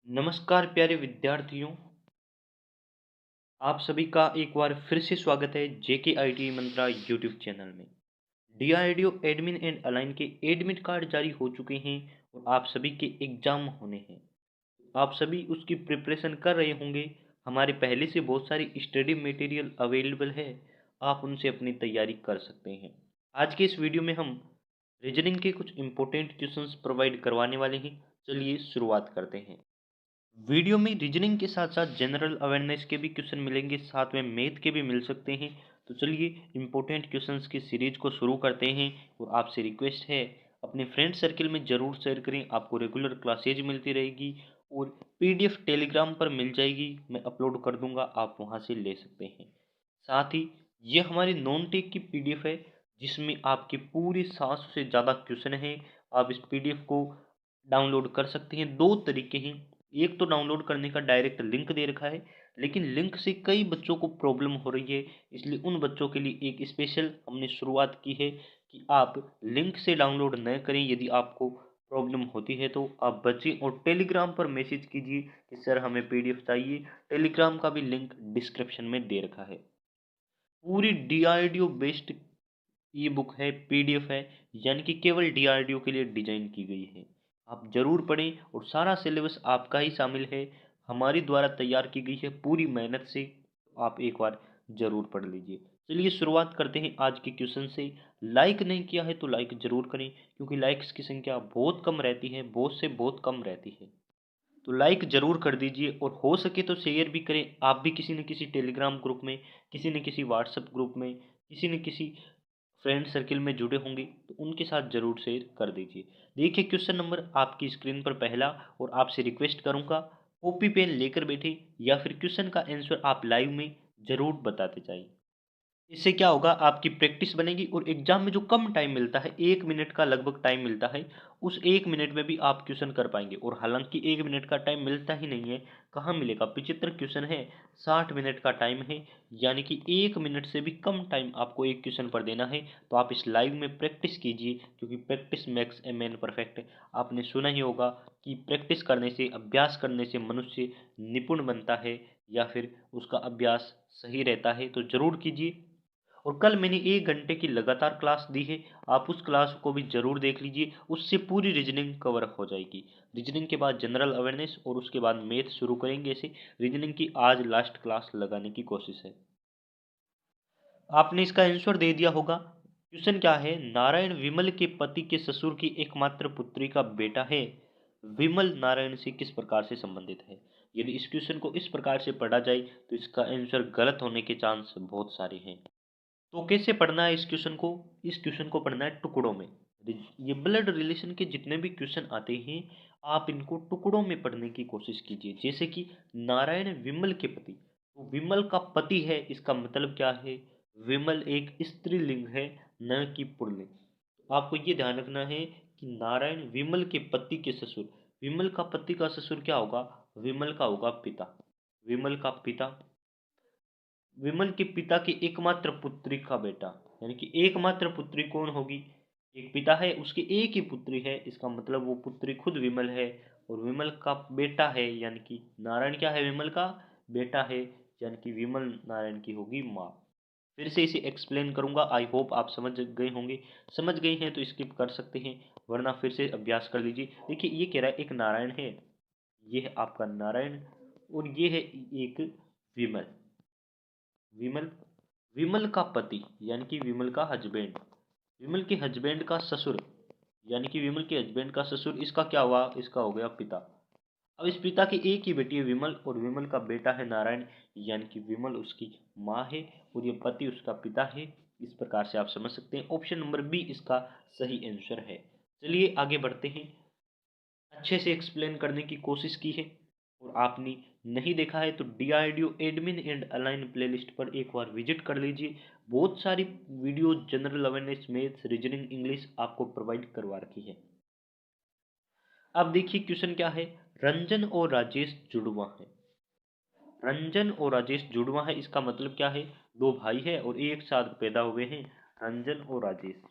नमस्कार प्यारे विद्यार्थियों, आप सभी का एक बार फिर से स्वागत है जेके आईटी मंत्रा यूट्यूब चैनल में। डीआरडीओ एडमिन एंड अलाइन के एडमिट कार्ड जारी हो चुके हैं और आप सभी के एग्जाम होने हैं। आप सभी उसकी प्रिपरेशन कर रहे होंगे। हमारे पहले से बहुत सारी स्टडी मटेरियल अवेलेबल है, आप उनसे अपनी तैयारी कर सकते हैं। आज के इस वीडियो में हम रीजनिंग के कुछ इंपॉर्टेंट क्वेश्चंस प्रोवाइड करवाने वाले हैं। चलिए शुरुआत करते हैं। वीडियो में रीजनिंग के साथ साथ जनरल अवेयरनेस के भी क्वेश्चन मिलेंगे, साथ में मैथ के भी मिल सकते हैं। तो चलिए इंपॉर्टेंट क्वेश्चंस की सीरीज को शुरू करते हैं। और आपसे रिक्वेस्ट है, अपने फ्रेंड सर्कल में ज़रूर शेयर करें। आपको रेगुलर क्लासेज मिलती रहेगी और पीडीएफ टेलीग्राम पर मिल जाएगी, मैं अपलोड कर दूंगा, आप वहां से ले सकते हैं। साथ ही ये हमारी नॉन टेक की पीडीएफ है, जिसमें आपके पूरे 700 से ज़्यादा क्वेश्चन हैं। आप इस पीडीएफ को डाउनलोड कर सकते हैं। दो तरीके हैं, एक तो डाउनलोड करने का डायरेक्ट लिंक दे रखा है, लेकिन लिंक से कई बच्चों को प्रॉब्लम हो रही है, इसलिए उन बच्चों के लिए एक स्पेशल हमने शुरुआत की है कि आप लिंक से डाउनलोड न करें। यदि आपको प्रॉब्लम होती है तो आप बच्चें और टेलीग्राम पर मैसेज कीजिए कि सर हमें पीडीएफ चाहिए। टेलीग्राम का भी लिंक डिस्क्रिप्शन में दे रखा है। पूरी डीआरडीओ बेस्ड ई बुक है, पीडीएफ है, यानी कि केवल डीआरडीओ के लिए डिजाइन की गई है। आप जरूर पढ़ें और सारा सिलेबस आपका ही शामिल है, हमारी द्वारा तैयार की गई है पूरी मेहनत से। आप एक बार जरूर पढ़ लीजिए। चलिए शुरुआत करते हैं आज के क्वेश्चन से। लाइक नहीं किया है तो लाइक जरूर करें, क्योंकि लाइक्स की संख्या बहुत कम रहती है, बहुत से बहुत कम रहती है। तो लाइक ज़रूर कर दीजिए और हो सके तो शेयर भी करें। आप भी किसी न किसी टेलीग्राम ग्रुप में, किसी न किसी व्हाट्सएप ग्रुप में, किसी न किसी फ्रेंड सर्किल में जुड़े होंगे, तो उनके साथ ज़रूर शेयर कर दीजिए। देखिए क्वेश्चन नंबर आपकी स्क्रीन पर पहला, और आपसे रिक्वेस्ट करूंगा कॉपी पेन लेकर बैठे, या फिर क्वेश्चन का आंसर आप लाइव में ज़रूर बताते जाइए। इससे क्या होगा, आपकी प्रैक्टिस बनेगी और एग्जाम में जो कम टाइम मिलता है, 1 मिनट का लगभग टाइम मिलता है, उस 1 मिनट में भी आप क्वेश्चन कर पाएंगे। और हालांकि 1 मिनट का टाइम मिलता ही नहीं है, कहाँ मिलेगा, 75 क्वेश्चन है, 60 मिनट का टाइम है, यानी कि 1 मिनट से भी कम टाइम आपको एक क्वेश्चन पर देना है। तो आप इस लाइव में प्रैक्टिस कीजिए, क्योंकि practice makes a man perfect. आपने सुना ही होगा कि प्रैक्टिस करने से, अभ्यास करने से मनुष्य निपुण बनता है, या फिर उसका अभ्यास सही रहता है। तो जरूर कीजिए। और कल मैंने 1 घंटे की लगातार क्लास दी है, आप उस क्लास को भी जरूर देख लीजिए, उससे पूरी रीजनिंग कवर हो जाएगी। रीजनिंग के बाद जनरल अवेयरनेस और उसके बाद मैथ शुरू करेंगे। ऐसे रीजनिंग की आज लास्ट क्लास लगाने की कोशिश है। आपने इसका आंसर दे दिया होगा। क्वेश्चन क्या है, नारायण विमल के पति के ससुर की एकमात्र पुत्री का बेटा है। विमल नारायण से किस प्रकार से संबंधित है। यदि इस क्वेश्चन को इस प्रकार से पढ़ा जाए तो इसका आंसर गलत होने के चांस बहुत सारे हैं। तो कैसे पढ़ना है इस क्वेश्चन को, इस क्वेश्चन को पढ़ना है टुकड़ों में। ये ब्लड रिलेशन के जितने भी क्वेश्चन आते हैं, आप इनको टुकड़ों में पढ़ने की कोशिश कीजिए। जैसे कि नारायण विमल के पति, तो विमल का पति है, इसका मतलब क्या है, विमल एक स्त्रीलिंग है, न कि पुल्लिंग। तो आपको ये ध्यान रखना है कि नारायण विमल के पति के ससुर, विमल का पति का ससुर क्या होगा, विमल का होगा पिता। विमल का पिता, विमल के पिता की एकमात्र पुत्री का बेटा, यानी कि एकमात्र पुत्री कौन होगी, एक पिता है, उसकी एक ही पुत्री है, इसका मतलब वो पुत्री खुद विमल है। और विमल का बेटा है, यानी कि नारायण क्या है, विमल का बेटा है, यानी कि विमल नारायण की होगी माँ। फिर से इसे एक्सप्लेन करूंगा, आई होप आप समझ गए होंगे। समझ गए हैं तो स्किप कर सकते हैं, वरना फिर से अभ्यास कर लीजिए। देखिए ये कह रहा है एक नारायण है, ये है आपका नारायण, और ये है एक विमल। विमल, विमल का पति यानी कि विमल का हस्बैंड, विमल के हस्बैंड का ससुर, यानी कि विमल के हस्बैंड का ससुर, इसका क्या हुआ, इसका हो गया पिता। अब इस पिता की एक ही बेटी है विमल, और विमल का बेटा है नारायण, यानी कि विमल उसकी माँ है और ये पति उसका पिता है। इस प्रकार से आप समझ सकते हैं। ऑप्शन नंबर बी इसका सही आंसर है। चलिए आगे बढ़ते हैं। अच्छे से एक्सप्लेन करने की कोशिश की है, और आपने नहीं देखा है तो DRDO admin and align playlist पर एक बार विजिट कर लीजिए। बहुत सारी video general awareness, maths, reasoning, English आपको प्रोवाइड करवा रखी है। अब देखिए क्वेश्चन क्या है, रंजन और राजेश जुड़वा है। रंजन और राजेश जुड़वा है, इसका मतलब क्या है, दो भाई है और एक साथ पैदा हुए हैं, रंजन और राजेश,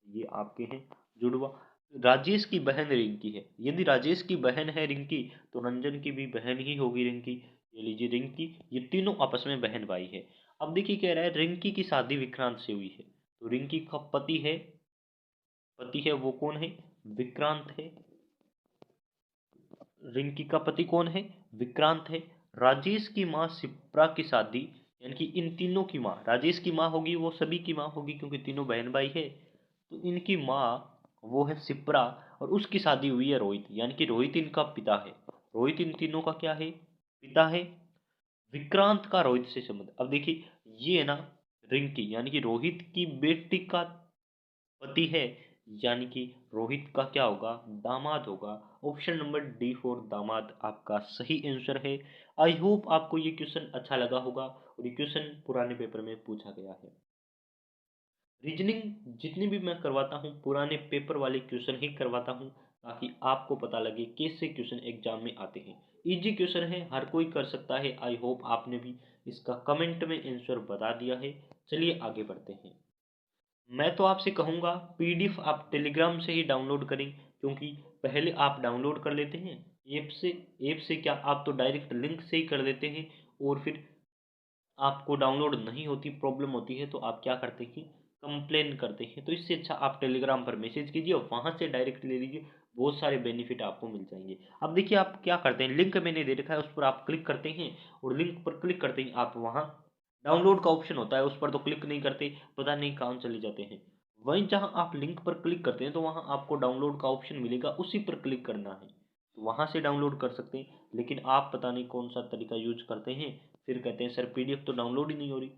ये आपके हैं जुड़वा। राजेश की बहन रिंकी है। यदि राजेश की बहन है रिंकी तो रंजन की भी बहन ही होगी रिंकी। ये लीजिए रिंकी, ये तीनों आपस में बहन भाई है। अब देखिए कह रहा है रिंकी की शादी विक्रांत से हुई है, तो रिंकी का पति है वो कौन है? विक्रांत है। रिंकी का पति कौन है? विक्रांत है। राजेश की माँ शिप्रा की शादी, यानी कि इन तीनों की माँ, राजेश की माँ होगी वो सभी की माँ होगी क्योंकि तीनों बहन भाई है, तो इनकी माँ वो है शिप्रा, और उसकी शादी हुई है रोहित, यानी कि रोहित इनका पिता है। रोहित इन तीनों का क्या है? पिता है। विक्रांत का रोहित से संबंध, अब देखिए ये है ना, रिंकी यानी कि रोहित की बेटी का पति है, यानी कि रोहित का क्या होगा? दामाद होगा। ऑप्शन नंबर डी फॉर दामाद आपका सही आंसर है। आई होप आपको ये क्वेश्चन अच्छा लगा होगा, और ये क्वेश्चन पुराने पेपर में पूछा गया है। रीजनिंग जितनी भी मैं करवाता हूँ पुराने पेपर वाले क्वेश्चन ही करवाता हूँ, ताकि आपको पता लगे कैसे क्वेश्चन एग्जाम में आते हैं। इजी क्वेश्चन है, हर कोई कर सकता है। आई होप आपने भी इसका कमेंट में आंसर बता दिया है। चलिए आगे बढ़ते हैं। मैं तो आपसे कहूँगा पीडीएफ आप टेलीग्राम से ही डाउनलोड करें, क्योंकि पहले आप डाउनलोड कर लेते हैं ऐप से क्या, आप तो डायरेक्ट लिंक से ही कर देते हैं, और फिर आपको डाउनलोड नहीं होती, प्रॉब्लम होती है, तो आप क्या करते हैं? कंप्लेन करते हैं। तो इससे अच्छा आप टेलीग्राम पर मैसेज कीजिए और वहाँ से डायरेक्ट ले लीजिए, बहुत सारे बेनिफिट आपको मिल जाएंगे। अब देखिए आप क्या करते हैं, लिंक मैंने दे रखा है उस पर आप क्लिक करते हैं, और लिंक पर क्लिक करते ही आप वहाँ डाउनलोड का ऑप्शन होता है उस पर तो क्लिक नहीं करते, पता नहीं कहाँ चले जाते हैं। वहीं जहाँ आप लिंक पर क्लिक करते हैं तो वहाँ आपको डाउनलोड का ऑप्शन मिलेगा, उसी पर क्लिक करना है, तो वहाँ से डाउनलोड कर सकते हैं। लेकिन आप पता नहीं कौन सा तरीका यूज करते हैं, फिर कहते हैं सर पीडीएफ तो डाउनलोड ही नहीं हो रही।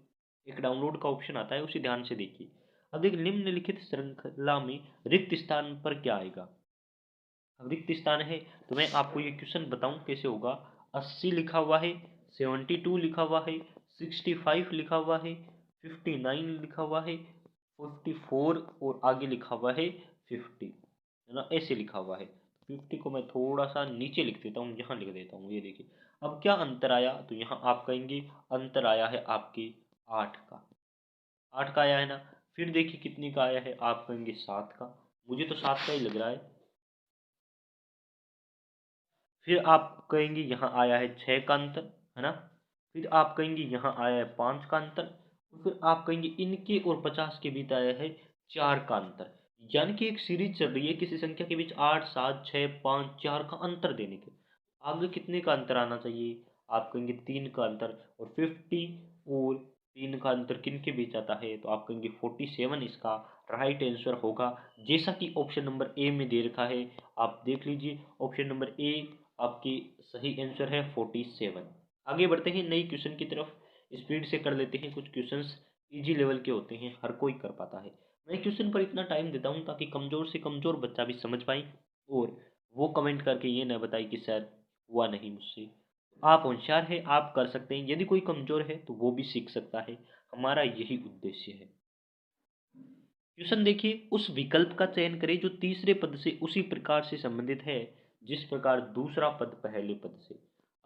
एक डाउनलोड का ऑप्शन आता है, उसे ध्यान से देखिए। अब देखिए निम्नलिखित श्रृंखला में रिक्त स्थान पर क्या आएगा? अब रिक्त स्थान है तो मैं आपको ये क्वेश्चन बताऊं कैसे होगा। 80 लिखा हुआ है, 72 लिखा हुआ है, 65 लिखा हुआ है, 59 लिखा हुआ है, 44 और आगे लिखा हुआ है 50, है ना, ऐसे लिखा हुआ है। 50 को मैं थोड़ा सा नीचे लिख देता हूँ, यहाँ लिख देता हूँ, ये देखिए। अब क्या अंतर आया, तो यहाँ आप कहेंगे अंतर आया है आपके 8 का। 8 का आया है ना। फिर देखिए कितने का आया है, आप कहेंगे 7 का। मुझे तो 7 का ही लग रहा है। फिर आप कहेंगे यहाँ आया है 6 का अंतर, है ना। फिर आप कहेंगे यहाँ आया है 5 का अंतर, और फिर आप कहेंगे इनके और 50 के बीच आया है 4 का अंतर। यानी कि एक सीरीज चल रही है किसी संख्या के बीच 8, 7, 6, 5, 4 का अंतर देने के। आगे कितने का अंतर आना चाहिए? आप कहेंगे 3 का अंतर, और 50 और 3 का अंतर किन के बीच आता है, तो आप कहेंगे 47 इसका राइट आंसर होगा, जैसा कि ऑप्शन नंबर ए में दे रखा है। आप देख लीजिए ऑप्शन नंबर ए आपकी सही आंसर है 47। आगे बढ़ते हैं नई क्वेश्चन की तरफ, स्पीड से कर लेते हैं। कुछ क्वेश्चंस इजी लेवल के होते हैं, हर कोई कर पाता है। मैं क्वेश्चन पर इतना टाइम देता हूँ ताकि कमजोर से कमजोर बच्चा भी समझ पाए, और वो कमेंट करके ये ना बताए कि सर हुआ नहीं मुझसे। आप होशियार है, आप कर सकते हैं, यदि कोई कमजोर है तो वो भी सीख सकता है, हमारा यही उद्देश्य है। क्वेश्चन देखिए, उस विकल्प का चयन करें जो तीसरे पद से उसी प्रकार से संबंधित है जिस प्रकार दूसरा पद पहले पद से।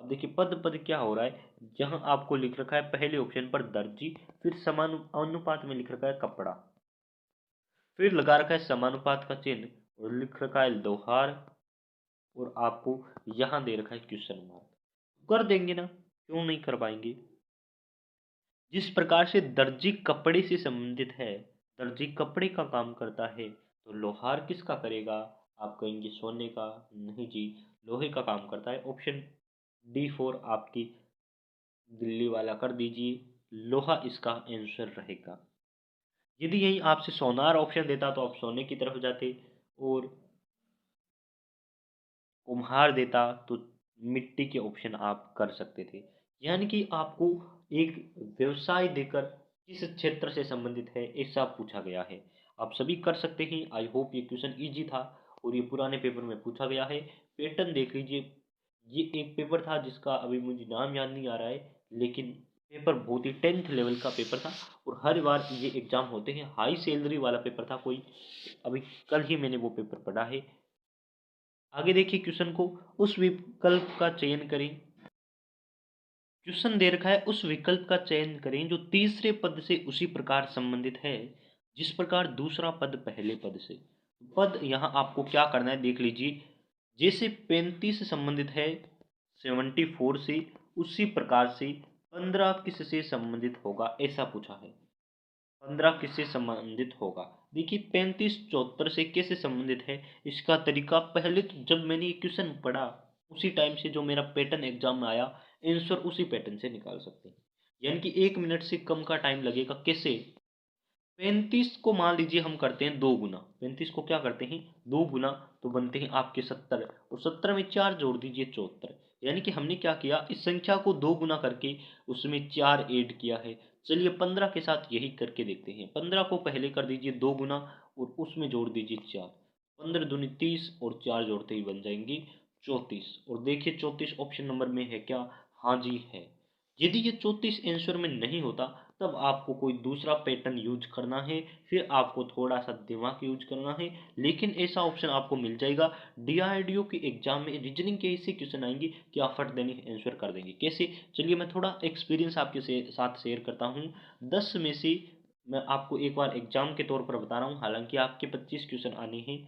अब देखिए पद पद क्या हो रहा है, जहां आपको लिख रखा है पहले ऑप्शन पर दर्जी, फिर समानुपात में लिख रखा है कपड़ा, फिर लगा रखा है समानुपात का चिन्ह, और लिख रखा है लोहार, और आपको यहाँ दे रखा है क्वेश्चन मार्क। कर देंगे ना, क्यों नहीं कर पाएंगे। जिस प्रकार से दर्जी कपड़े से संबंधित है, दर्जी कपड़े का काम करता है, तो लोहार किसका करेगा? आप कहेंगे सोने का। नहीं जी, लोहे का काम करता है। ऑप्शन डी फोर आपकी दिल्ली वाला कर दीजिए, लोहा इसका आंसर रहेगा। यदि यही आपसे सोनार ऑप्शन देता तो आप सोने की तरफ जाते, और कुम्हार देता तो मिट्टी के ऑप्शन आप कर सकते थे। यानी कि आपको एक व्यवसाय देकर किस क्षेत्र से संबंधित है ऐसा पूछा गया है। आप सभी कर सकते हैं। आई होप ये क्वेश्चन इजी था, और ये पुराने पेपर में पूछा गया है। पैटर्न देख लीजिए, ये एक पेपर था जिसका अभी मुझे नाम याद नहीं आ रहा है, लेकिन पेपर बहुत ही 10th लेवल का पेपर था, और हर बार ये एग्जाम होते हैं। हाई सैलरी वाला पेपर था कोई, अभी कल ही मैंने वो पेपर पढ़ा है। आगे देखिए क्वेश्चन को, उस विकल्प का चयन करें। क्वेश्चन दे रखा है उस विकल्प का चयन करें जो तीसरे पद से उसी प्रकार संबंधित है जिस प्रकार दूसरा पद पहले पद से। पद यहाँ आपको क्या करना है देख लीजिए। जैसे 35 से संबंधित है 74 से, उसी प्रकार से 15 किससे संबंधित होगा, ऐसा पूछा है। 15 किससे संबंधित होगा। देखिए 35 74 से कैसे संबंधित है, इसका तरीका पहले तो जब मैंने ये क्वेश्चन पढ़ा उसी टाइम से जो मेरा पैटर्न एग्जाम में आया, आंसर उसी पैटर्न से निकाल सकते हैं। यानी कि 1 मिनट से कम का टाइम लगेगा। कैसे? 35 को मान लीजिए हम करते हैं 2 गुना, 35 को क्या करते हैं 2 गुना, तो बनते हैं आपके 70, और 70 में 4 जोड़ दीजिए 74। यानी कि हमने क्या किया, इस संख्या को 2 गुना करके उसमें 4 ऐड किया है। चलिए 15 के साथ यही करके देखते हैं। 15 को पहले कर दीजिए 2 गुना और उसमें जोड़ दीजिए 4। 15 दूनी 30 और 4 जोड़ते ही बन जाएंगे 34। और देखिए 34 ऑप्शन नंबर में है क्या? हाँ जी है। यदि ये 34 आंसर में नहीं होता तब आपको कोई दूसरा पैटर्न यूज करना है, फिर आपको थोड़ा सा दिमाग यूज करना है, लेकिन ऐसा ऑप्शन आपको मिल जाएगा। डीआरडीओ के एग्जाम में रीजनिंग के ऐसे क्वेश्चन आएंगे कि आप फट देने आंसर कर देंगे। कैसे? चलिए मैं थोड़ा एक्सपीरियंस आपके साथ शेयर करता हूँ। 10 में से मैं आपको एक बार एग्जाम के तौर पर बता रहा हूँ, हालांकि आपके 25 क्वेश्चन आने हैं,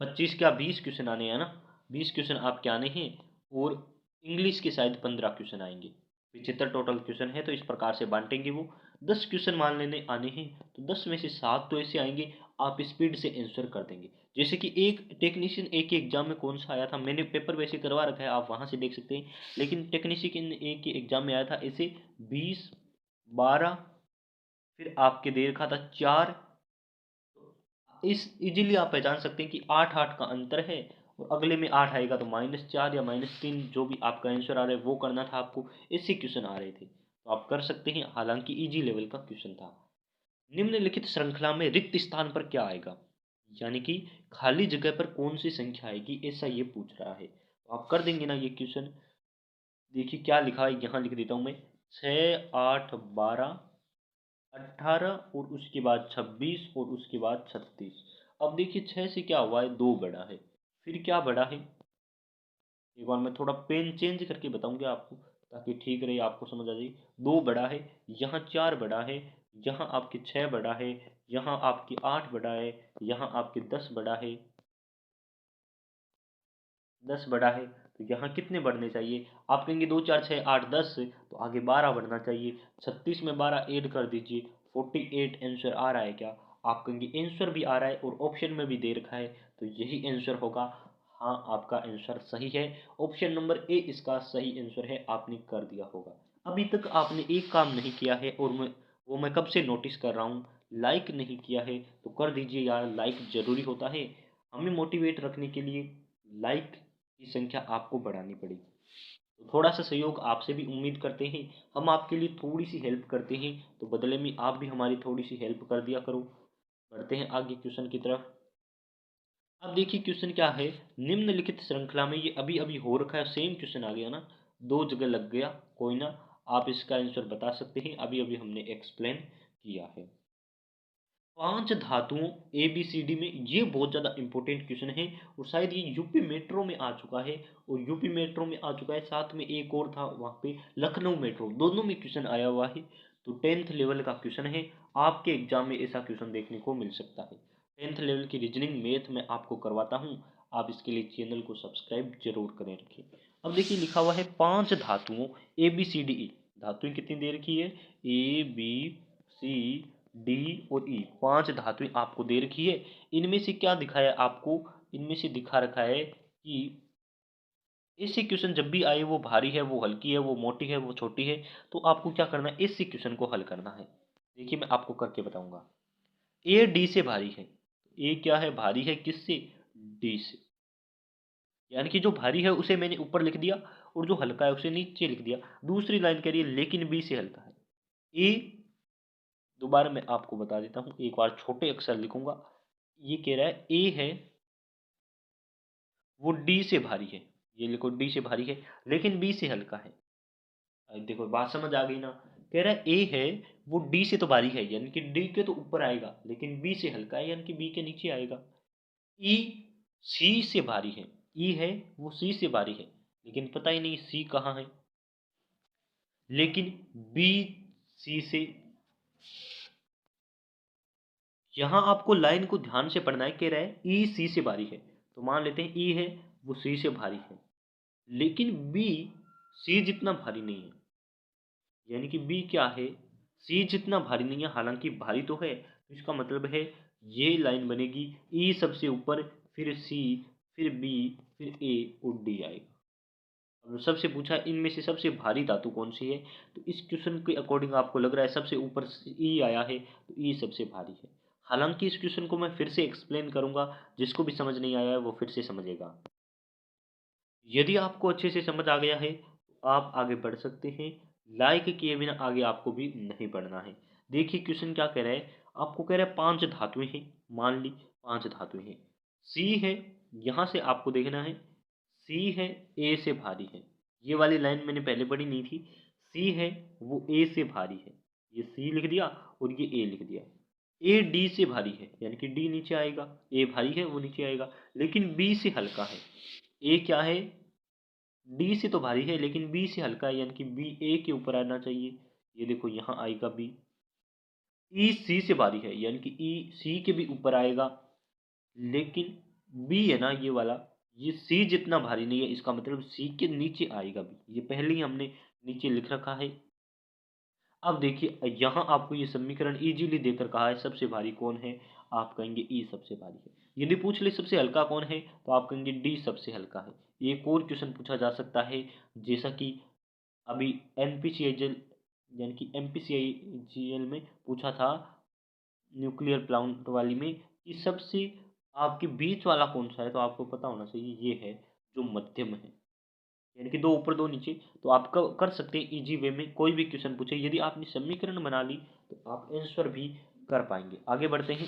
25 क्या 20 क्वेश्चन आने हैं ना, 20 क्वेश्चन आपके आने हैं, और इंग्लिश के शायद 15 क्वेश्चन आएंगे। 75 टोटल क्वेश्चन है, तो इस प्रकार से बांटेंगे वो। 10 क्वेश्चन मान लेने आने हैं, तो 10 में से 7 तो ऐसे आएंगे आप स्पीड से आंसर कर देंगे। जैसे कि एक टेक्नीशियन ए के एग्जाम में कौन सा आया था, मैंने पेपर वैसे करवा रखा है, आप वहां से देख सकते हैं, लेकिन टेक्नीशियन ए के एग्जाम में आया था ऐसे 20, 12, फिर आपके दे रखा था 4। इस इजीली आप पहचान सकते हैं कि 8 8 का अंतर है, और अगले में 8 आएगा तो -4 या -3, जो भी आपका आंसर आ रहा है वो करना था आपको। ऐसे क्वेश्चन आ रहे थे तो आप कर सकते हैं, हालांकि इजी लेवल का क्वेश्चन था। निम्नलिखित श्रृंखला में रिक्त स्थान पर क्या आएगा, यानी कि खाली जगह पर कौन सी संख्या आएगी, ऐसा ये पूछ रहा है। तो आप कर देंगे ना ये क्वेश्चन। देखिए क्या लिखा है, यहाँ लिख देता हूँ मैं। 6 8 12 18 और उसके बाद 26 और उसके बाद 36। अब देखिए 6 से क्या हुआ है, 2 बड़ा है, फिर क्या बड़ा है, एक बार मैं थोड़ा पेन चेंज करके बताऊंगा आपको ताकि ठीक रहे, आपको समझ आ जाए। 2 बड़ा है, यहाँ 4 बड़ा है, यहाँ आपके 6 बड़ा है, यहाँ आपके 8 बड़ा है, यहाँ आपके 10 बड़ा है, 10 बड़ा है, तो यहाँ कितने बढ़ने चाहिए? आप कहेंगे 2 4 6 8 10, तो आगे 12 बढ़ना चाहिए। 36 में 12 ऐड कर दीजिए, 48 आंसर आ रहा है क्या? आप कहेंगे आंसर भी आ रहा है और ऑप्शन में भी दे रखा है, तो यही आंसर होगा। हाँ आपका आंसर सही है, ऑप्शन नंबर ए इसका सही आंसर है, आपने कर दिया होगा। अभी तक आपने एक काम नहीं किया है, और मैं कब से नोटिस कर रहा हूँ, लाइक नहीं किया है, तो कर दीजिए यार, लाइक जरूरी होता है। हमें मोटिवेट रखने के लिए लाइक की संख्या आपको बढ़ानी पड़ेगी। तो थोड़ा सा सहयोग आपसे भी उम्मीद करते हैं, हम आपके लिए थोड़ी सी हेल्प करते हैं, तो बदले में आप भी हमारी थोड़ी सी हेल्प कर दिया करो। बढ़ते हैं आगे क्वेश्चन की तरफ। अब देखिए क्वेश्चन क्या है, निम्नलिखित श्रृंखला में, ये अभी अभी हो रखा है, सेम क्वेश्चन आ गया ना, 2 जगह लग गया, कोई ना, आप इसका आंसर बता सकते हैं, अभी अभी हमने एक्सप्लेन किया है। 5 धातुओं ए बी सी डी में, ये बहुत ज़्यादा इंपॉर्टेंट क्वेश्चन है, और शायद ये यूपी मेट्रो में आ चुका है, और यूपी मेट्रो में आ चुका है, साथ में एक और था वहाँ पे लखनऊ मेट्रो, दोनों में क्वेश्चन आया हुआ है। तो 10th लेवल का क्वेश्चन है, आपके एग्जाम में ऐसा क्वेश्चन देखने को मिल सकता है। 10th लेवल की रीजनिंग मैथ में आपको करवाता हूँ, आप इसके लिए चैनल को सब्सक्राइब जरूर करें रखिए। अब देखिए लिखा हुआ है 5 धातुओं A B C D E, धातुएं कितनी दे रखी है, ए बी सी डी और ई, 5 धातुएं आपको दे रखी है। इनमें से क्या दिखाया आपको, इनमें से दिखा रखा है कि ऐसे क्वेश्चन जब भी आए, वो भारी है, वो हल्की है, वो मोटी है, वो छोटी है, तो आपको क्या करना है, ऐसे क्वेश्चन को हल करना है। देखिए मैं आपको करके बताऊंगा। ए डी से भारी है, ए क्या है, भारी है किससे, डी से, यानी कि जो भारी है उसे मैंने ऊपर लिख दिया, और जो हल्का है उसे नीचे लिख दिया। दूसरी लाइन कह रही है लेकिन बी से हल्का है। ए, दोबारा मैं आपको बता देता हूँ, एक बार छोटे अक्षर लिखूंगा। ये कह रहा है ए है वो डी से भारी है, ये लिखो डी से भारी है, लेकिन बी से हल्का है। देखो बात समझ आ गई ना, कह रहा है ए है वो डी से तो भारी है, यानी कि डी के तो ऊपर आएगा, लेकिन बी से हल्का है, यानी कि बी के नीचे आएगा। ई सी से भारी है, ई है वो सी से भारी है, लेकिन पता ही नहीं सी कहाँ है, लेकिन बी सी से यहाँ आपको लाइन को ध्यान से पढ़ना है। कह रहा है ई सी से भारी है, तो मान लेते हैं ई है वो सी से भारी है, लेकिन बी सी जितना भारी नहीं है। यानी कि बी क्या है, सी जितना भारी नहीं है, हालांकि भारी तो है। तो इसका मतलब है ये लाइन बनेगी ई सबसे ऊपर, फिर सी, फिर बी, फिर ए और डी आएगा। अब सबसे पूछा इनमें से सबसे भारी धातु कौन सी है, तो इस क्वेश्चन के अकॉर्डिंग आपको लग रहा है सबसे ऊपर ई आया है, तो ई सबसे भारी है। हालांकि इस क्वेश्चन को मैं फिर से एक्सप्लेन करूंगा, जिसको भी समझ नहीं आया है वो फिर से समझेगा। यदि आपको अच्छे से समझ आ गया है तो आप आगे बढ़ सकते हैं। लाइक किए बिना आगे आपको भी नहीं बढ़ना है। देखिए क्वेश्चन क्या कह रहा है, आपको कह रहा है पांच धातुएं हैं। मान ली पांच धातुएं हैं, सी है, यहां से आपको देखना है सी है ए से भारी है। ये वाली लाइन मैंने पहले पढ़ी नहीं थी। सी है वो ए से भारी है, ये सी लिख दिया और ये ए लिख दिया। ए डी से भारी है, यानी कि डी नीचे आएगा, ए भारी है वो नीचे आएगा, लेकिन बी से हल्का है। ए क्या है, डी से तो भारी है लेकिन बी से हल्का है, यानी कि बी ए के ऊपर आना चाहिए। ये देखो यहाँ आएगा बी। ई सी से भारी है, यानी कि ई सी के भी ऊपर आएगा, लेकिन बी है ना ये वाला, ये सी जितना भारी नहीं है, इसका मतलब सी के नीचे आएगा बी। ये पहले ही हमने नीचे लिख रखा है। अब देखिए यहाँ आपको ये समीकरण इजीली देकर कहा है सबसे भारी कौन है, आप कहेंगे ई सबसे भारी है। यदि पूछ ले सबसे हल्का कौन है, तो आप कहेंगे डी सबसे हल्का है। एक और क्वेश्चन पूछा जा सकता है, जैसा कि अभी एनपीसीआईएल यानी कि एमपीसीआईजीएल में पूछा था, न्यूक्लियर प्लांट वाली में, कि सबसे आपके बीच वाला कौन सा है, तो आपको पता होना चाहिए ये है जो मध्यम है, यानी कि दो ऊपर दो नीचे। तो आप कर सकते हैं इजी वे में, कोई भी क्वेश्चन पूछे यदि आपने समीकरण बना ली तो आप आंसर भी कर पाएंगे। आगे बढ़ते हैं।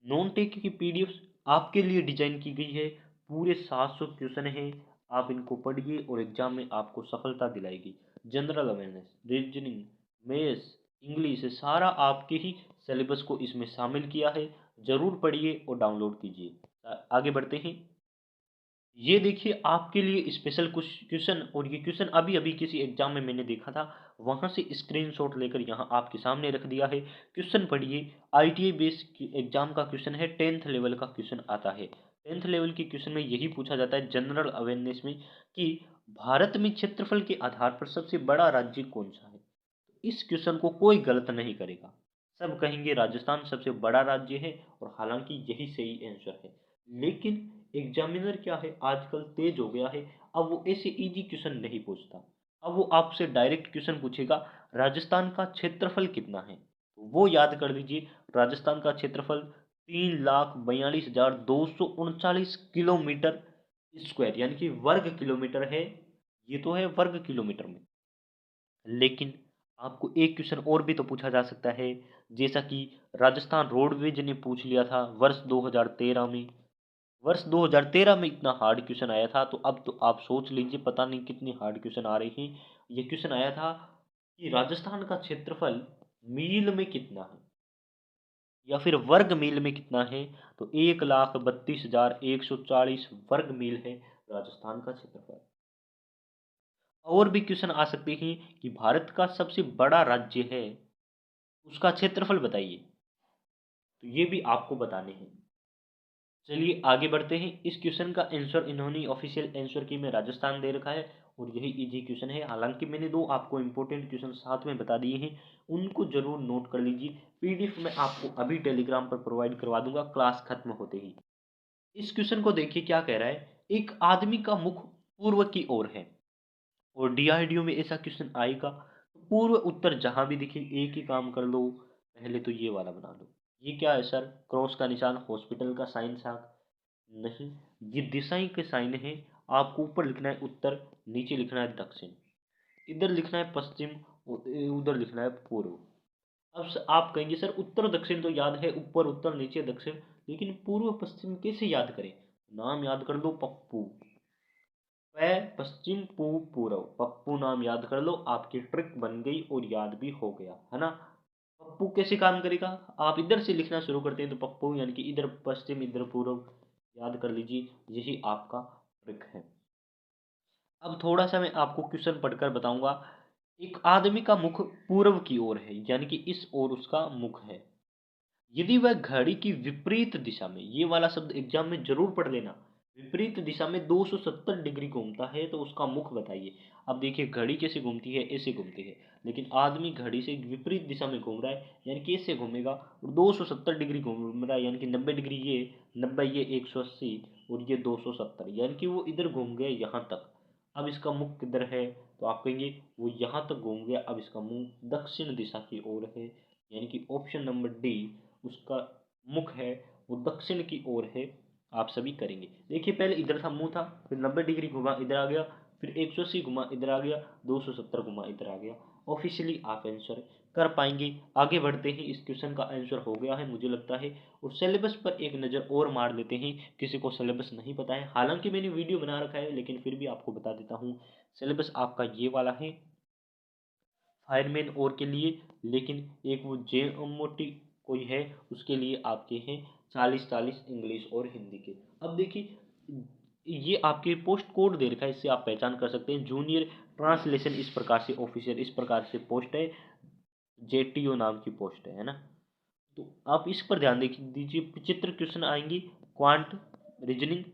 नॉन टेक की पीडीएफ आपके लिए डिजाइन की गई है, पूरे 700 क्वेश्चन हैं। आप इनको पढ़िए और एग्जाम में आपको सफलता दिलाएगी। General awareness, reasoning, maths, English, सारा आपके ही सिलेबस को इसमें शामिल किया है। जरूर पढ़िए और डाउनलोड कीजिए। आगे बढ़ते हैं। ये देखिए आपके लिए स्पेशल कुछ क्वेश्चन, और ये क्वेश्चन अभी अभी किसी एग्जाम में मैंने देखा था, वहां से स्क्रीनशॉट लेकर यहाँ आपके सामने रख दिया है। क्वेश्चन पढ़िए। आईटीआई बेस्ड एग्जाम का क्वेश्चन है, 10th लेवल का क्वेश्चन आता है। 10th लेवल के क्वेश्चन में यही पूछा जाता है जनरल अवेयरनेस में, कि भारत में क्षेत्रफल के आधार पर सबसे बड़ा राज्य कौन सा है। इस क्वेश्चन को कोई गलत नहीं करेगा, सब कहेंगे राजस्थान सबसे बड़ा राज्य है, और हालांकि यही सही आंसर है। लेकिन एग्जामिनर क्या है आजकल तेज हो गया है, अब वो ऐसे इजी क्वेश्चन नहीं पूछता। अब वो आपसे डायरेक्ट क्वेश्चन पूछेगा, राजस्थान का क्षेत्रफल कितना है, तो वो याद कर लीजिए। राजस्थान का क्षेत्रफल 3,42,239 किलोमीटर स्क्वायर, यानी कि वर्ग किलोमीटर है। ये तो है वर्ग किलोमीटर में, लेकिन आपको एक क्वेश्चन और भी तो पूछा जा सकता है, जैसा कि राजस्थान रोडवेज ने पूछ लिया था वर्ष 2013 में। वर्ष 2013 में इतना हार्ड क्वेश्चन आया था, तो अब तो आप सोच लीजिए पता नहीं कितनी हार्ड क्वेश्चन आ रही हैं। ये क्वेश्चन आया था कि राजस्थान का क्षेत्रफल मील में कितना है, या फिर वर्ग मील में कितना है, तो 1,32,140 वर्ग मील है राजस्थान का क्षेत्रफल। और भी क्वेश्चन आ सकते हैं कि भारत का सबसे बड़ा राज्य है, उसका क्षेत्रफल बताइए, तो ये भी आपको बताने हैं। चलिए आगे बढ़ते हैं। इस क्वेश्चन का आंसर इन्होंने ऑफिशियल आंसर की में राजस्थान दे रखा है, और यही इजी क्वेश्चन है। हालांकि मैंने दो आपको इंपॉर्टेंट क्वेश्चन साथ में बता दिए हैं, उनको जरूर नोट कर लीजिए। पीडीएफ में आपको अभी टेलीग्राम पर प्रोवाइड करवा दूंगा क्लास खत्म होते ही। इस क्वेश्चन को देखिए क्या कह रहा है, एक आदमी का मुख पूर्व की ओर है, और डीआरडीओ में ऐसा क्वेश्चन आएगा, पूर्व उत्तर जहां भी दिखे एक ही काम कर लो, पहले तो ये वाला बना दो। ये क्या है सर, क्रॉस का निशान, हॉस्पिटल का साइन था? नहीं, ये दिशाएं के साइन है। आपको ऊपर लिखना है उत्तर, नीचे लिखना है दक्षिण, इधर लिखना है पश्चिम और उधर लिखना है पूर्व। अब आप कहेंगे सर उत्तर दक्षिण तो याद है, ऊपर उत्तर नीचे दक्षिण, लेकिन पूर्व पश्चिम कैसे याद करें? नाम याद कर लो पप्पू, पश्चिम पूर्व पूर्व, पप्पू नाम याद कर लो, आपकी ट्रिक बन गई और याद भी हो गया है ना। पप्पू कैसे काम करेगा, आप इधर से लिखना शुरू करते हैं तो पप्पू यानी कि इधर पश्चिम इधर पूर्व, याद कर लीजिए, यही आपका ट्रिक है। अब थोड़ा सा मैं आपको क्वेश्चन पढ़कर बताऊंगा। एक आदमी का मुख पूर्व की ओर है, यानी कि इस ओर उसका मुख है। यदि वह घड़ी की विपरीत दिशा में, ये वाला शब्द एग्जाम में जरूर पढ़ लेना, विपरीत दिशा में 270 डिग्री घूमता है तो उसका मुख बताइए। अब देखिए घड़ी कैसे घूमती है, ऐसे घूमती है, लेकिन आदमी घड़ी से विपरीत दिशा में घूम रहा है, यानी कि ऐसे घूमेगा और 270 डिग्री घूम रहा है, यानी कि 90 डिग्री ये, 90 ये, 180 और ये 270, यानी कि वो इधर घूम गया यहाँ तक। अब इसका मुख किधर है, तो आप कहेंगे वो यहाँ तक घूम गया, अब इसका मुंह दक्षिण दिशा की ओर है, यानी कि ऑप्शन नंबर डी उसका मुख है वो दक्षिण की ओर है। आप सभी करेंगे। देखिए पहले इधर था मुंह था, फिर 90 डिग्री घुमा इधर आ गया, फिर 180 घुमा इधर आ गया, 270 घुमा इधर आ गया। ऑफिशियली आप आंसर कर पाएंगे। आगे बढ़ते हैं, इस क्वेश्चन का आंसर हो गया है मुझे लगता है। और सिलेबस पर एक नज़र और मार लेते हैं, किसी को सिलेबस नहीं पता है, हालांकि मैंने वीडियो बना रखा है लेकिन फिर भी आपको बता देता हूँ। सिलेबस आपका ये वाला है फायरमैन और के लिए, लेकिन एक वो जे मोटी कोई है उसके लिए आपके हैं 40-40 इंग्लिश और हिंदी के। अब देखिए ये आपके पोस्ट कोड दे रखा है, इससे आप पहचान कर सकते हैं। जूनियर ट्रांसलेशन इस प्रकार से, ऑफिसर इस प्रकार से पोस्ट है, जेटीओ नाम की पोस्ट है ना। तो आप इस पर ध्यान दीजिए, 75 क्वेश्चन आएंगे, quant, reasoning,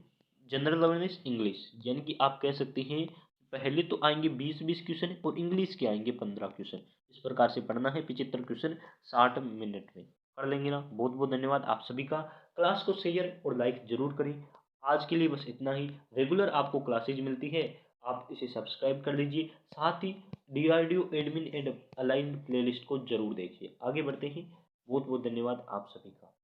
general awareness, English, यानी कि आप कह सकते हैं पहले तो आएंगे 20-20 क्वेश्चन और इंग्लिश के आएंगे 15 क्वेश्चन। इस प्रकार से पढ़ना है, 75 क्वेश्चन 60 मिनट में पढ़ लेंगे ना। बहुत बहुत धन्यवाद आप सभी का। क्लास को शेयर और लाइक जरूर करें। आज के लिए बस इतना ही। रेगुलर आपको क्लासेज मिलती है, आप इसे सब्सक्राइब कर लीजिए, साथ ही DRDO admin and allied playlist को जरूर देखिए। आगे बढ़ते हैं। बहुत बहुत धन्यवाद आप सभी का।